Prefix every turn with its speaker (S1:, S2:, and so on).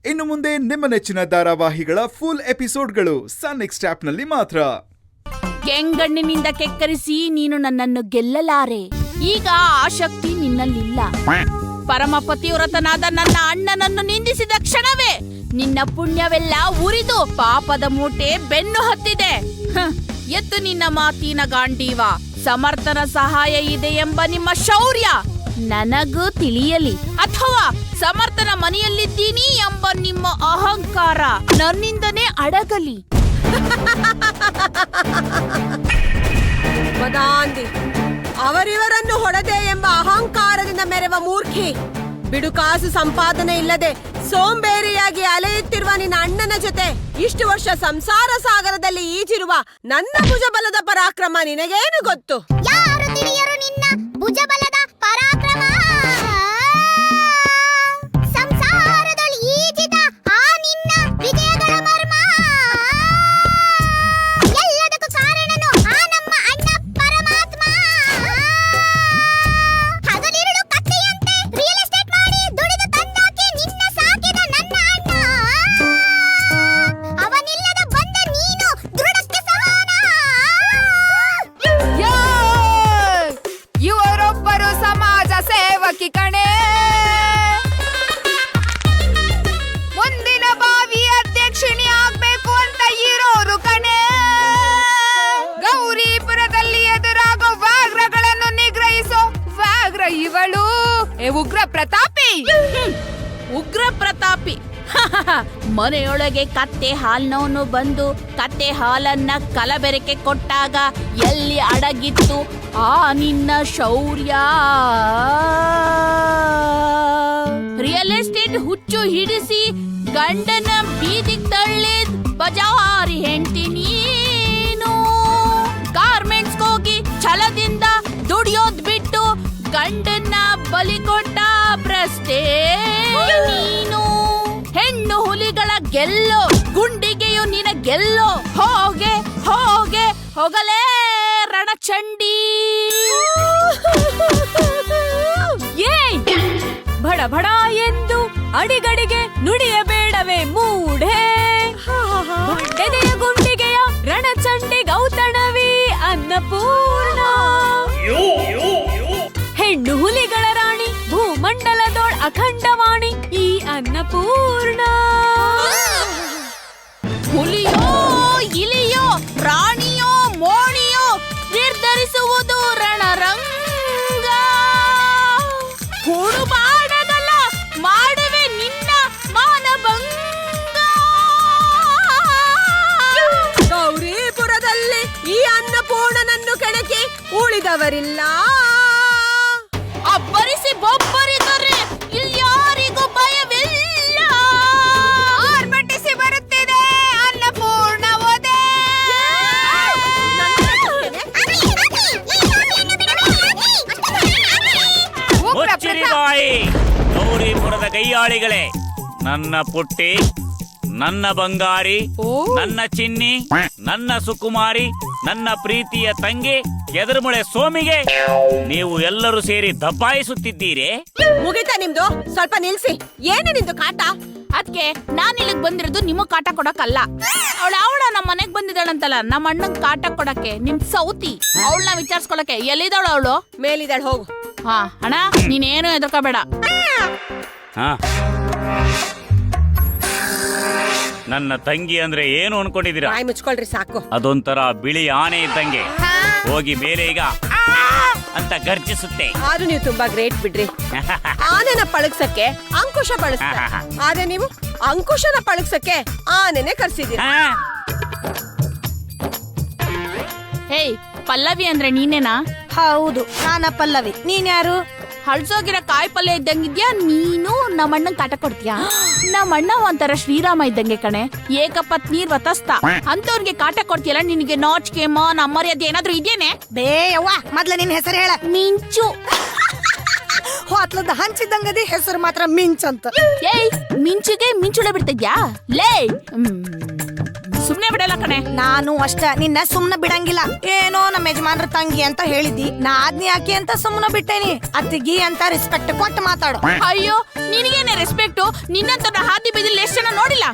S1: ಇನ್ನು ಮುಂದೆ ನಿಮ್ಮ ನೆಚ್ಚಿನ ಧಾರಾವಾಹಿಗಳ ಫುಲ್ ಎಪಿಸೋಡ್ಗಳು ಸನ್ ನೆಕ್ಸ್ಟ್ ಆಪ್ನಲ್ಲಿ ಮಾತ್ರ.
S2: ಕೆಂಗಣ್ಣಿನಿಂದ ಕೆಕ್ಕರಿಸಿ ನೀನು ನನ್ನನ್ನು ಗೆಲ್ಲಲಾರೆ. ಈಗ ಆ ಶಕ್ತಿ ನಿನ್ನಲ್ಲಿಲ್ಲ. ಪರಮ ಪತಿವ್ರತನಾದ ನನ್ನ ಅಣ್ಣನನ್ನು ನಿಂದಿಸಿದ ಕ್ಷಣವೇ ನಿನ್ನ ಪುಣ್ಯವೆಲ್ಲ ಉರಿದು ಪಾಪದ ಮೂಟೆ ಬೆನ್ನು ಹತ್ತಿದೆ. ಎತ್ತು ನಿನ್ನ ಮಾತಿನ ಗಾಂಡೀವ. ಸಮರ್ಥನ ಸಹಾಯ ಇದೆ ಎಂಬ ನಿಮ್ಮ ಶೌರ್ಯ ನನಗೂ ತಿಳಿಯಲಿ, ಅಥವಾ ಸಮರ್ಥನ ಮನೆಯಲ್ಲಿದ್ದೀನಿ ಎಂಬ ನಿಮ್ಮ ಅಹಂಕಾರ ನನ್ನಿಂದನೇ ಅಡಗಲಿ.
S3: ಮದಾಂದಿ, ಅವರಿವರನ್ನು ಹೊಡೆದೆ ಎಂಬ ಅಹಂಕಾರದಿಂದ ಮೆರೆವ ಮೂರ್ಖಿ. ಬಿಡುಕಾಸು ಸಂಪಾದನೆ ಇಲ್ಲದೆ ಸೋಂಬೇರಿಯಾಗಿ ಅಲೆಯುತ್ತಿರುವ ನಿನ್ನ ಅಣ್ಣನ ಜೊತೆ ಇಷ್ಟು ವರ್ಷ ಸಂಸಾರ ಸಾಗರದಲ್ಲಿ ಈಜಿರುವ ನನ್ನ ಭುಜಬಲದ ಪರಾಕ್ರಮ ನಿನಗೇನು ಗೊತ್ತು?
S4: ಯಾರು ತಿಳಿಯರು ನಿನ್ನ ಭುಜಬಲದ ಪರಾಕ್ರಮ? ಸಂಸಾರದಲ್ಲಿ ಈಜಿದ ಆ ನಿನ್ನ ವಿಜಯಗಳ ಮರ್ಮ. ಎಲ್ಲದಕ್ಕೂ ಕಾರಣನು ಆ ನಮ್ಮ ಅಣ್ಣ ಪರಮಾತ್ಮ. ಹಗಲಿರುಳು ಕತ್ತೆಯಂತೆ ರಿಯಲ್ ಎಸ್ಟೇಟ್ ಮಾಡಿ ದುಡಿದು ತಂದಾಕಿ ನಿನ್ನ ಸಾಕಿದ ನನ್ನ ಅಣ್ಣ. ಅವನಿಲ್ಲದ ಬಂದ ನೀನು ದೃಢಕ್ಕೆ ಸಮಾನ.
S5: ಇವರೊಬ್ಬರು ಸಮಾಜ ಸೇವಕಿ ಕಣೆ. ಮುಂದಿನ ಭಾವಿ ಅಧ್ಯಕ್ಷಿಣಿ ಆಗ್ಬೇಕು ಅಂತ ಇರೋರು ಕಣೆ. ಗೌರಿಪುರದಲ್ಲಿ ಎದುರಾಗೋ ವ್ಯಾಘ್ರಗಳನ್ನು ನಿಗ್ರಹಿಸೋ ವ್ಯಾಘ್ರ ಇವಳು. ಉಗ್ರ ಪ್ರತಾಪಿ.
S2: ಉಗ್ರ ಪ್ರತಾಪಿ. ಮನೆಯೊಳಗೆ ಕತ್ತೆ ಹಾಲ್ನವನು ಬಂದು ಕತ್ತೆ ಹಾಲನ್ನ ಕಲಬೆರಕೆ ಕೊಟ್ಟಾಗ ಎಲ್ಲಿ ಅಡಗಿತ್ತು ಆ ನಿನ್ನ ಶೌರ್ಯ? ರಿಯಲ್ ಎಸ್ಟೇಟ್ ಹುಚ್ಚು ಹಿಡಿಸಿ ಗಂಡನ ಬೀದಿಗೆ ತಳ್ಳಿದ್ ಬಜಾರಿ ಹೆಂಡತಿ ನೀನು. ಗಾರ್ಮೆಂಟ್ಸ್ ಹೋಗಿ ಛಲದಿಂದ ದುಡಿಯೋದ್ ಬಿಟ್ಟು ಗಂಡನ್ನ ಬಲಿ ಕೊಟ್ಟ ಭ್ರಷ್ಟೇ ನೀನು. ಹೆಣ್ಣು ಹುಲಿಗಳ ಗೆಲ್ಲೋ ಗುಂಡಿಗೆಯು ನಿನ ಗೆಲ್ಲೋ. ಹೋಗೆ ಹೋಗೆ ಹೋಗಲೇ ರಣಚಂಡಿ. ಏಯ್, ಬಡ ಬಡ ಎಂದು ಅಡಿಗಡಿಗೆ ನುಡಿಯಬೇಡವೇ ಮೂಢೆ. ಎದೆಯ ಗುಂಡಿಗೆಯ ರಣಚಂಡಿ ಗೌತಣವಿ ಅನ್ನಪೂರ್ಣ. ಹೆಣ್ಣು ಹುಲಿಗಳ ರಾಣಿ ಭೂಮಂಡಲದೋಳ್ ಅಖಂಡವಾಣಿ ಈ ಅನ್ನಪೂರ್ಣ. ಹುಲಿಯೋ ಇಲಿಯೋ ರಾಣಿಯೋ ಮೋಣಿಯೋ ನಿರ್ಧರಿಸುವುದು ರಣರಂಗ. ಹುಡುಬಾಡದಲ್ಲ ಮಾಡುವೆ ನಿನ್ನ ಮಾನಭಂಗ.
S3: ಗೌರಿಪುರದಲ್ಲಿ ಈ ಅನ್ನಪೂರ್ಣನನ್ನು ಕೆಣಕಿ ಉಳಿದವರಿಲ್ಲ.
S2: ಅಬ್ಬರಿಸಿ ಬೊಬ್ಬರಿದರೆ ಇಲ್ಯಾರಿಗೂ ಭಯವಿಲ್ಲ.
S5: ಆರ್ಭಟಿಸಿ ಬರುತ್ತಿದೆ ಅನ್ನಪೂರ್ಣ ಓದೆ.
S6: ಮುಚ್ಚಿರಿ ಬಾಯಿ ಗೌರಿಪುರದ ಗೈಯಾಳಿಗಳೇ. ನನ್ನ ಪುಟ್ಟಿ, ನನ್ನ ಬಂಗಾರಿ, ನನ್ನ ಚಿನ್ನಿ, ನನ್ನ ಸುಕುಮಾರಿ, ನನ್ನ ಪ್ರೀತಿಯ ತಂಗಿ ಎದುರುಮೊಳೆ ಸೋಮಿಗೆ ನೀವು ಎಲ್ಲರೂ ಸೇರಿ ದಬ್ಬಾಯಿಸುತ್ತಿದ್ದೀರಿ.
S3: ಮುಗಿತಾ ನಿಮ್ದು? ಸ್ವಲ್ಪ ನಿಲ್ಸಿ. ಏನು ನಿಮ್ದು ಕಾಟ?
S2: ಅದ್ಕೆ ನಾನ್ ಇಲ್ಲಿಗ್ ಬಂದಿರೋದು ನಿಮಗ್ ಕಾಟ ಕೊಡಕ್ಕಲ್ಲ. ಅವಳ ನಮ್ಮ ಮನೆಗ್ ಬಂದಿದ್ದಾಳಂತಲ್ಲ ನಮ್ಮ ಅಣ್ಣಂಗ್ ಕಾಟ ಕೊಡಕ್ಕೆ. ನಿಮ್ ಸೌತಿ ಅವಳನ್ನ ವಿಚಾರಿಸ್ಕೊಳಕ್ಕೆ. ಎಲ್ಲಿದ್ದಾಳ ಅವಳು?
S3: ಮೇಲಿದ್ದಾಳ, ಹೋಗು.
S2: ಹಾ ಅಣ್ಣ, ನೀನೇನು ಎದುರ್ಕೋಬೇಡ.
S6: ನನ್ನ ತಂಗಿ ಅಂದ್ರೆ ಏನು ಅನ್ಕೊಂಡಿದ್ದೀರಾ?
S3: ಬಾಯಿ ಮುಚ್ಕೊಳ್ರಿ ಸಾಕು.
S6: ಅದೊಂಥರ ಬಿಳಿ ಆನೆ ಇದ್ದಂಗೆ. ಹೋಗಿ ಬೇರೆ ಈಗ ಅಂತ ಗರ್ಜಿಸುತ್ತೆ.
S3: ಆದ್ರೂ ನೀವು ತುಂಬಾ ಗ್ರೇಟ್ ಬಿಡ್ರಿ. ಆನೆನ ಪಳಗ್ಸಕ್ಕೆ ಅಂಕುಶ ಬಳಸ್ತಾರೆ, ಆದ್ರೆ ನೀವು ಅಂಕುಶನ ಪಳಗ್ಸಕ್ಕೆ ಆನೆನೆ ಕರ್ಸಿದೀರ.
S2: ಹೇಯ್, ಪಲ್ಲವಿ ಅಂದ್ರೆ ನೀನೇನಾ?
S7: ಹೌದು, ನಾನ ಪಲ್ಲವಿ. ನೀನ್ಯಾರು?
S2: ಹಳ್ಸೋಗಿರೋ ಕಾಯಿ ಪಲ್ಯ ಇದ್ದಂಗಿದ್ಯಾ ನೀನು. ನಮ್ಮಣ್ಣಂಗ್ ಕಾಟ ಕೊಡ್ತೀಯಾ? ನಮ್ಮಣ್ಣ ಒಂಥರ ಶ್ರೀರಾಮ ಇದ್ದಂಗೆ ಕಣೆ. ಏಕಪತ್ನಿ ವ್ರತಸ್ಥ. ಅಂತವ್ರಿಗೆ ಕಾಟ ಕೊಡ್ತೀಯಲ್ಲ, ನಿನಗೆ ನಾಚಿಕೆ ಮಾನ ಮರ್ಯಾದೆ ಏನಾದ್ರೂ ಇದೇನೆ?
S7: ಬೇಯವ್ವ, ಮೊದ್ಲ ನಿನ್ ಹೆಸರು ಹೇಳ.
S2: ಮಿಂಚು.
S7: ಹೊತ್ಲದ ಹಂಚಿದ್ದಂಗದಿ, ಹೆಸರು ಮಾತ್ರ ಮಿಂಚ್ ಅಂತ.
S2: ಏಯ್, ಮಿಂಚುಗೆ ಮಿಂಚುಳ ಬಿಡ್ತಿದ್ಯಾ? ಲೇ ಸುಮ್ನೆ ಬಿಡಲ್ಲ ಕಣೆ.
S7: ನಾನು ಅಷ್ಟ ನಿನ್ನ ಸುಮ್ನ ಬಿಡಂಗಿಲ್ಲ. ಏನೋ ನಮ್ಮ ಯಜಮಾನ್ರ ತಂಗಿ ಅಂತ ಹೇಳಿದಿ, ನಾ ಆದ್ನಿ ಯಾಕೆ ಅಂತ ಸುಮ್ನ ಬಿಟ್ಟೇನಿ. ಅತ್ತಿಗಿ ಅಂತ ರೆಸ್ಪೆಕ್ಟ್ ಕೊಟ್ಟು ಮಾತಾಡು.
S2: ಅಯ್ಯೋ ನಿನಗೇನೆ ರೆಸ್ಪೆಕ್ಟು? ನಿನ್ನಂತ ಹಾದಿ ಬೀದಿಲಿ ಎಷ್ಟು ಜನ ನೋಡಿಲ್ಲ.